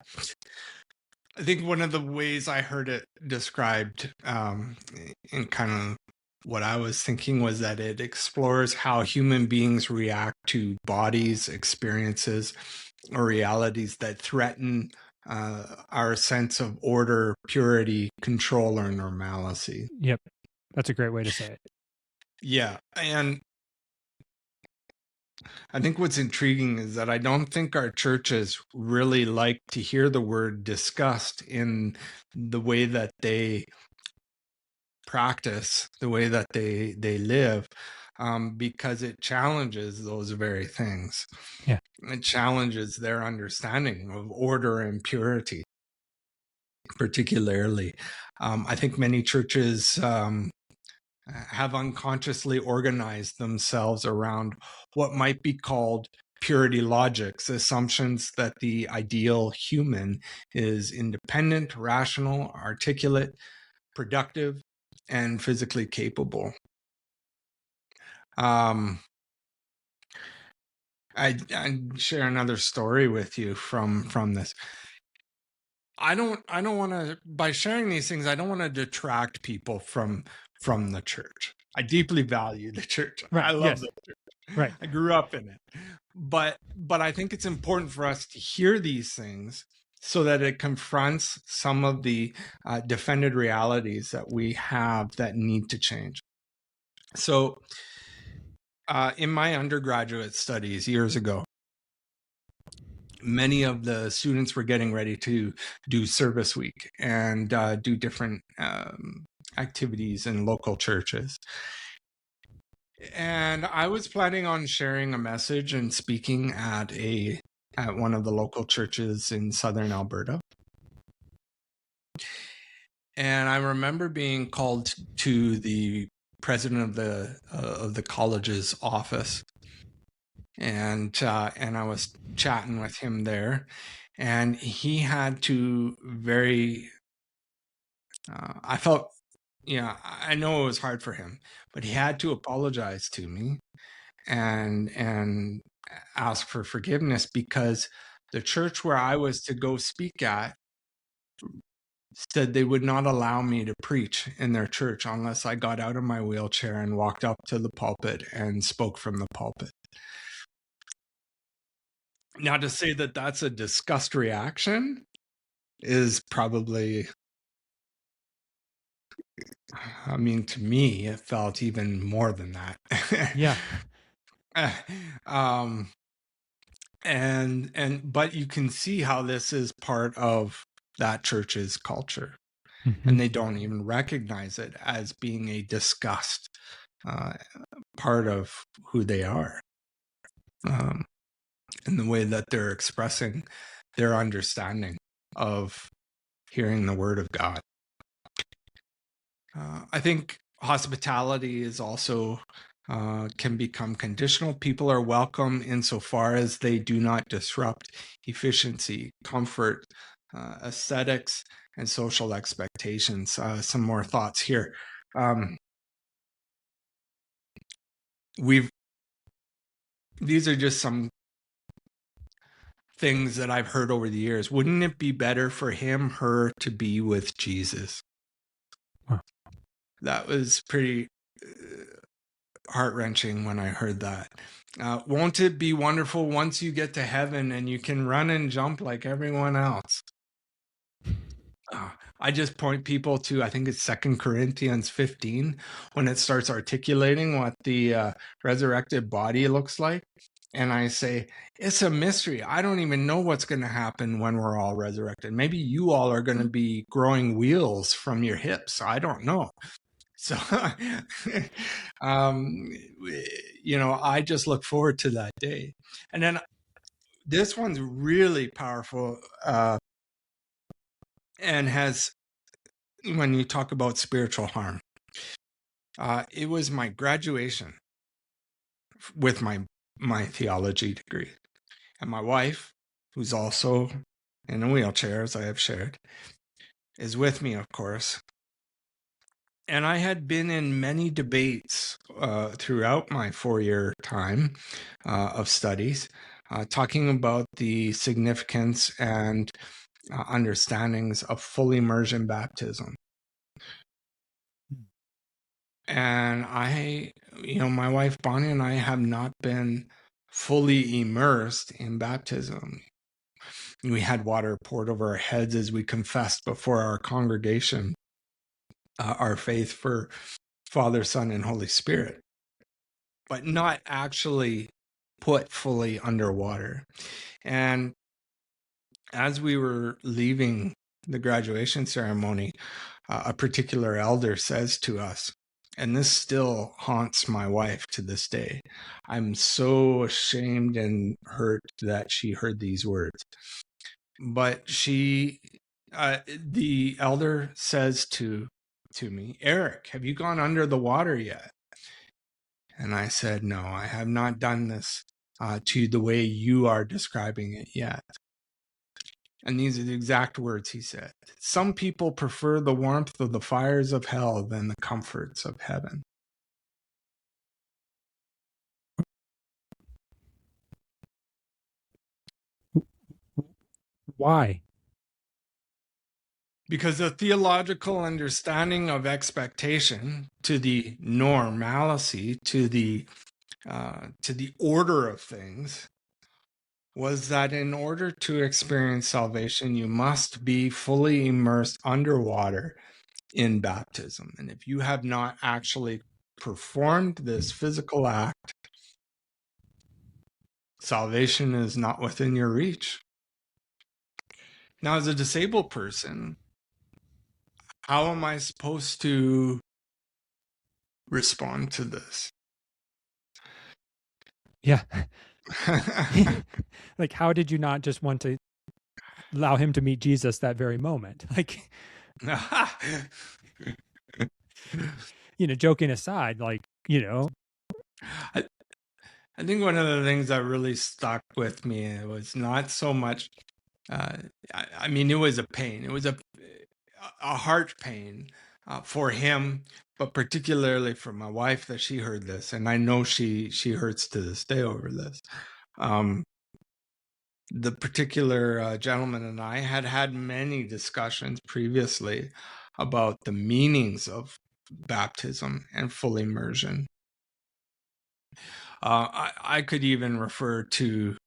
I think one of the ways I heard it described, in kind of what I was thinking, was that it explores how human beings react to bodies, experiences, or realities that threaten our sense of order, purity, control, or normalcy. Yep. That's a great way to say it. Yeah. And I think what's intriguing is that I don't think our churches really like to hear the word disgust in the way that they practice, the way that they live. because it challenges those very things. Yeah. It challenges their understanding of order and purity, particularly. I think many churches have unconsciously organized themselves around what might be called purity logics, assumptions that the ideal human is independent, rational, articulate, productive, and physically capable. I share another story with you from this. I don't want to, by sharing these things, I don't want to detract people from the church. I deeply value the church. Right. I love Yes. the church. Right. I grew up in it. But I think it's important for us to hear these things so that it confronts some of the defended realities that we have that need to change. So in my undergraduate studies years ago, many of the students were getting ready to do service week and do different activities in local churches. And I was planning on sharing a message and speaking at one of the local churches in southern Alberta. And I remember being called to the president of the college's office, and I was chatting with him there, and he had to I felt, I know it was hard for him, but he had to apologize to me and ask for forgiveness because the church where I was to go speak at said they would not allow me to preach in their church unless I got out of my wheelchair and walked up to the pulpit and spoke from the pulpit. Now, to say that that's a disgust reaction is probably, I mean, to me, it felt even more than that. Yeah. But you can see how this is part of that church's culture, Mm-hmm. and they don't even recognize it as being a disgust part of who they are, in the way that they're expressing their understanding of hearing the word of God. I think hospitality is also can become conditional. People are welcome insofar as they do not disrupt efficiency, comfort, aesthetics, and social expectations. Some more thoughts here. These are just some things that I've heard over the years. Wouldn't it be better for him, her to be with Jesus? Wow. That was pretty heart-wrenching when I heard that. Won't it be wonderful once you get to heaven and you can run and jump like everyone else? I just point people to, I think it's 2 Corinthians 15, when it starts articulating what the resurrected body looks like. And I say, it's a mystery. I don't even know what's going to happen when we're all resurrected. Maybe you all are going to be growing wheels from your hips. I don't know. So, I just look forward to that day. And then this one's really powerful and has, when you talk about spiritual harm, it was my graduation with my theology degree. And my wife, who's also in a wheelchair, as I have shared, is with me, of course. And I had been in many debates throughout my 4-year time of studies, talking about the significance and understandings of full immersion baptism. And my wife Bonnie and I have not been fully immersed in baptism. We had water poured over our heads as we confessed before our congregation our faith for Father, Son, and Holy Spirit, but not actually put fully underwater. And as we were leaving the graduation ceremony, a particular elder says to us, And this still haunts my wife to this day. I'm so ashamed and hurt that she heard these words. But the elder says to me, Erik, have you gone under the water yet? And I said, no, I have not done this to the way you are describing it yet. And these are the exact words he said. Some people prefer the warmth of the fires of hell than the comforts of heaven. Why? Because the theological understanding of expectation to the normalcy, to the order of things, was that in order to experience salvation, you must be fully immersed underwater in baptism. And if you have not actually performed this physical act, salvation is not within your reach. Now, as a disabled person, how am I supposed to respond to this? Yeah. Like, how did you not just want to allow him to meet Jesus that very moment? Like, joking aside, like, I think one of the things that really stuck with me was not so much, I mean, it was a pain. It was a heart pain for him, but particularly for my wife that she heard this. And I know she hurts to this day over this. The particular gentleman and I had many discussions previously about the meanings of baptism and full immersion. I could even refer to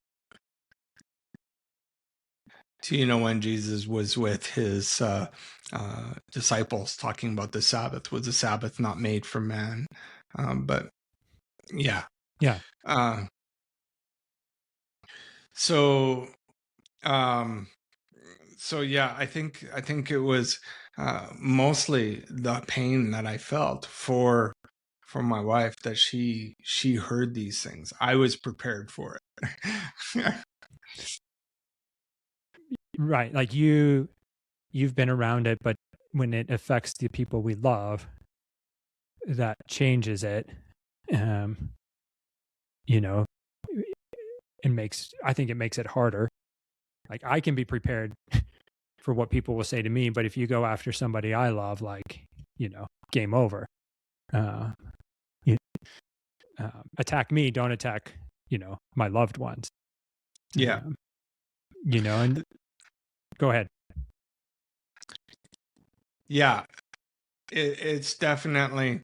when Jesus was with his disciples talking about the Sabbath. Was the Sabbath not made for man? But yeah. So yeah, I think it was mostly the pain that I felt for my wife that she heard these things. I was prepared for it. Right. Like you've been around it, but when it affects the people we love, that changes it. I think it makes it harder. Like I can be prepared for what people will say to me, but if you go after somebody I love, like, game over. Attack me, don't attack, my loved ones. Yeah. And go ahead. Yeah, it's definitely,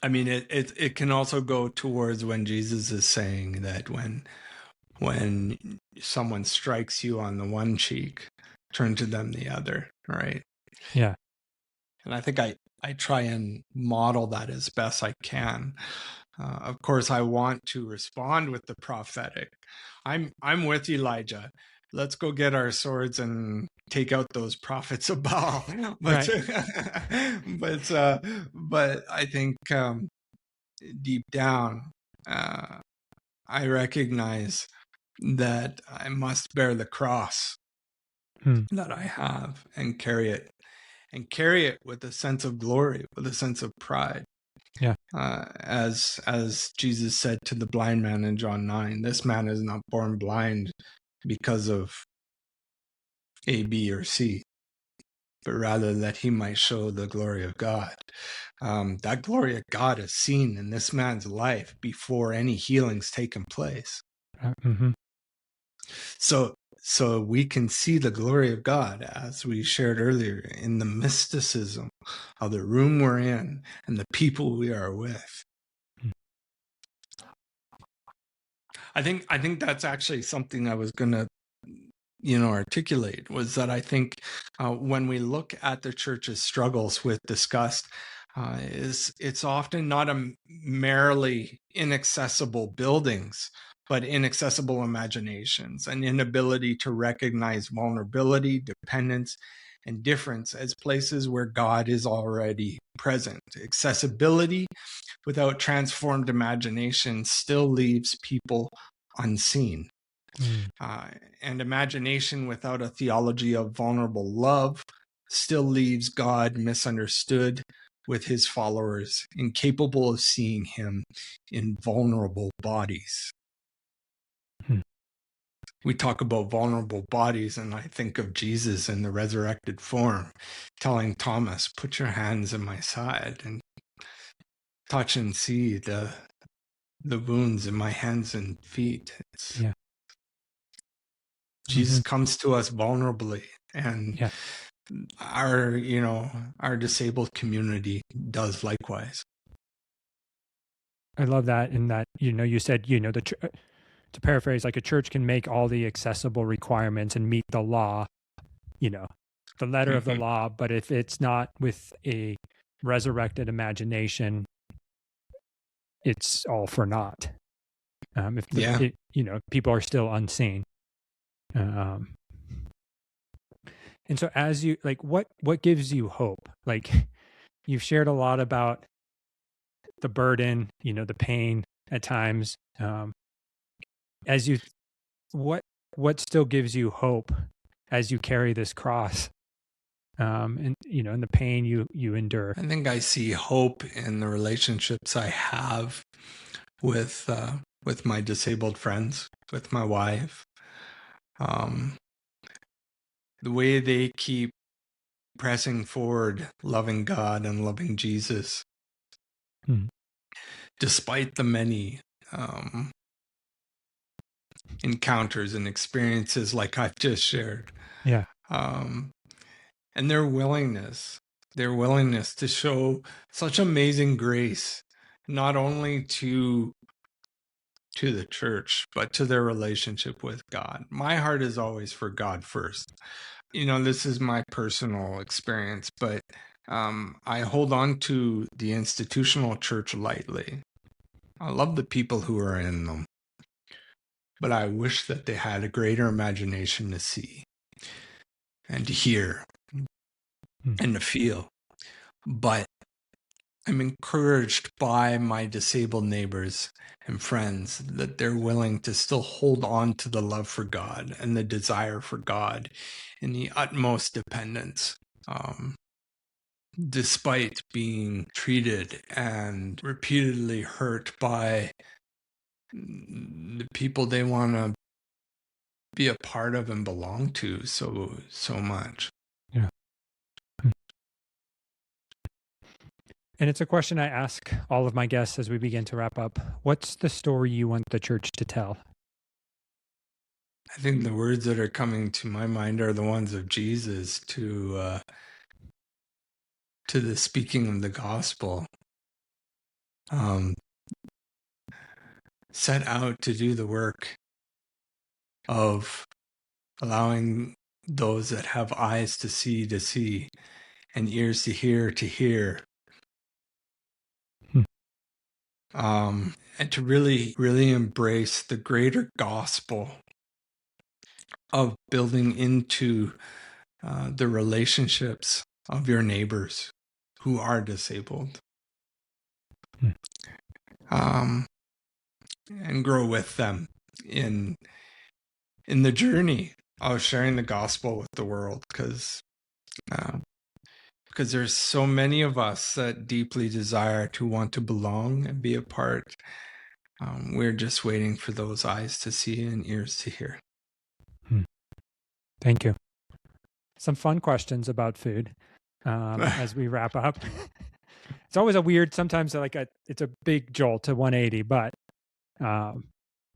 I mean, it can also go towards when Jesus is saying that when someone strikes you on the one cheek, turn to them the other, right? Yeah. And I think I try and model that as best I can. Of course, I want to respond with the prophetic. I'm with Elijah. Let's go get our swords and take out those prophets of Baal. But right. but I think deep down, I recognize that I must bear the cross that I have and carry it with a sense of glory, with a sense of pride. Yeah. As Jesus said to the blind man in John 9, this man is not born blind because of A, B, or C, but rather that he might show the glory of God. That glory of God is seen in this man's life before any healing's taken place. Mm-hmm. So we can see the glory of God, as we shared earlier, in the mysticism of the room we're in and the people we are with. I think that's actually something I was going to articulate, was that I think when we look at the church's struggles with disgust, it's often not a merely inaccessible buildings, but inaccessible imaginations, an inability to recognize vulnerability, dependence, and difference as places where God is already present. Accessibility without transformed imagination still leaves people unseen. And imagination without a theology of vulnerable love still leaves God misunderstood, with his followers incapable of seeing him in vulnerable bodies. We talk about vulnerable bodies, and I think of Jesus in the resurrected form telling Thomas, "Put your hands in my side and touch and see the wounds in my hands and feet." Jesus comes to us vulnerably, and our disabled community does likewise. I love that. In that, you said, to paraphrase, like a church can make all the accessible requirements and meet the law, the letter of the law, but if it's not with a resurrected imagination, it's all for naught. People are still unseen. And so as you, like, what gives you hope? Like, you've shared a lot about the burden, the pain at times. What still gives you hope as you carry this cross, and the pain you endure? I think I see hope in the relationships I have with my disabled friends, with my wife. The way they keep pressing forward, loving God and loving Jesus, despite the many encounters and experiences like I've just shared. And their willingness to show such amazing grace, not only to the church, but to their relationship with God. My heart is always for God first. This is my personal experience, but I hold on to the institutional church lightly. I love the people who are in them, but I wish that they had a greater imagination to see and to hear and to feel. But I'm encouraged by my disabled neighbors and friends that they're willing to still hold on to the love for God and the desire for God in the utmost dependence, despite being treated and repeatedly hurt by the people they want to be a part of and belong to so much. And it's a question I ask all of my guests as we begin to wrap up. What's the story you want the church to tell? I think the words that are coming to my mind are the ones of Jesus to the speaking of the gospel. Set out to do the work of allowing those that have eyes to see, and ears to hear. And to really, really embrace the greater gospel of building into the relationships of your neighbors who are disabled. And grow with them in the journey of sharing the gospel with the world, because there's so many of us that deeply desire to want to belong and be a part. We're just waiting for those eyes to see and ears to hear. Thank you. Some fun questions about food as we wrap up. It's always a weird, sometimes it's a big jolt to 180, but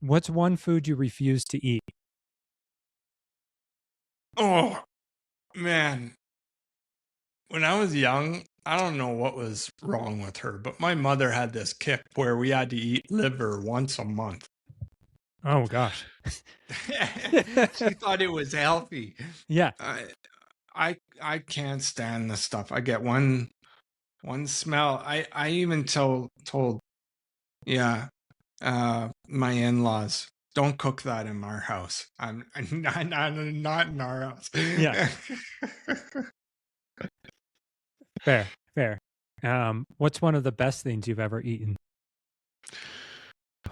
what's one food you refuse to eat? Oh, man. When I was young, I don't know what was wrong with her, but my mother had this kick where we had to eat liver once a month. Oh, gosh. She thought it was healthy. Yeah. I can't stand this stuff. I get one smell. I even told my in-laws, don't cook that in our house. I'm not in our house. Yeah. Fair. What's one of the best things you've ever eaten?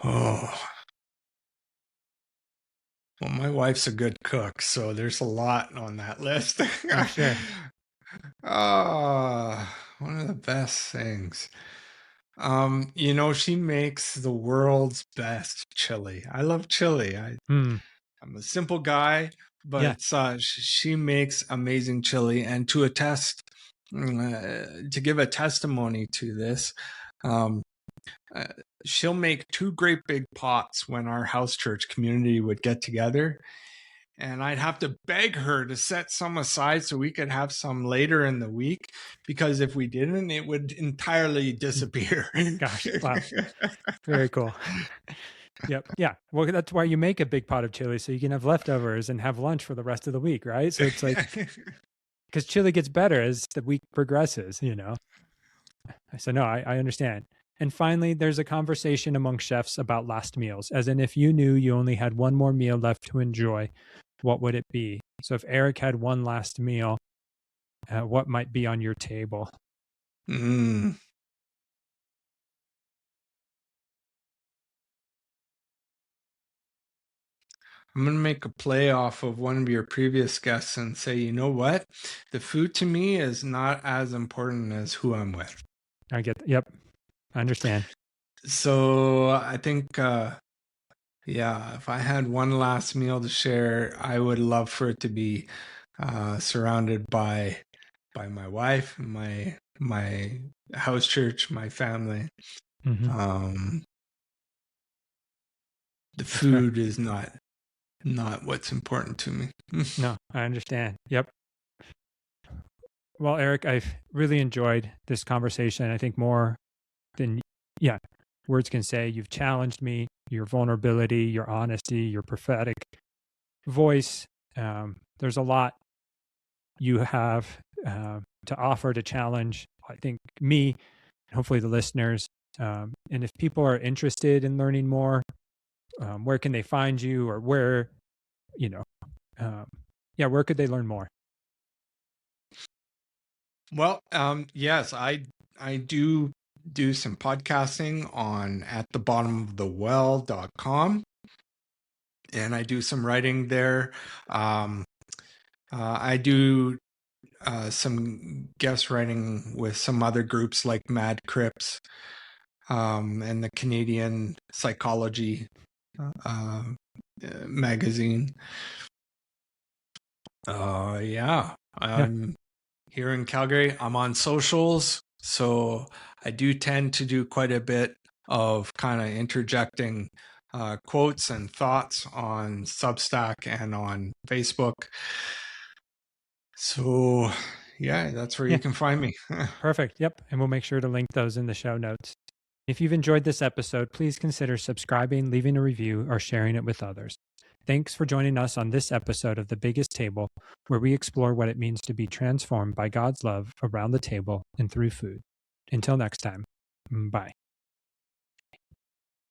Oh, well, my wife's a good cook, so there's a lot on that list. I'm sure. One of the best things. She makes the world's best chili. I love chili. Hmm. I'm a simple guy, Yeah. but she makes amazing chili. And to give a testimony to this, um, uh, she'll make two great big pots when our house church community would get together. And I'd have to beg her to set some aside so we could have some later in the week, because if we didn't, it would entirely disappear. Gosh, wow. Very cool. Yep. Yeah. Well, that's why you make a big pot of chili so you can have leftovers and have lunch for the rest of the week, right? So it's like, because chili gets better as the week progresses, So no, I understand. And finally, there's a conversation among chefs about last meals, as in if you knew you only had one more meal left to enjoy, what would it be? So if Erik had one last meal, what might be on your table? Mm. I'm going to make a play off of one of your previous guests and say, you know what? The food to me is not as important as who I'm with. I get, yep, I understand. So I think, if I had one last meal to share, I would love for it to be surrounded by my wife, my house church, my family. Mm-hmm. The food is not what's important to me. No, I understand. Yep. Well, Erik, I've really enjoyed this conversation. I think more than, words can say. You've challenged me, your vulnerability, your honesty, your prophetic voice. There's a lot you have to offer to challenge, I think, me and hopefully the listeners. And if people are interested in learning more, where can they find you, or where, where could they learn more? Well, yes, I do some podcasting on atthebottomofthewell.com, and I do some writing there. I do some guest writing with some other groups like Mad Crips, and the Canadian Psychology magazine. I'm here in Calgary. I'm on socials, so I do tend to do quite a bit of kind of interjecting quotes and thoughts on Substack and on Facebook. So, that's where you can find me. Perfect. Yep. And we'll make sure to link those in the show notes. If you've enjoyed this episode, please consider subscribing, leaving a review, or sharing it with others. Thanks for joining us on this episode of The Biggest Table, where we explore what it means to be transformed by God's love around the table and through food. Until next time, bye.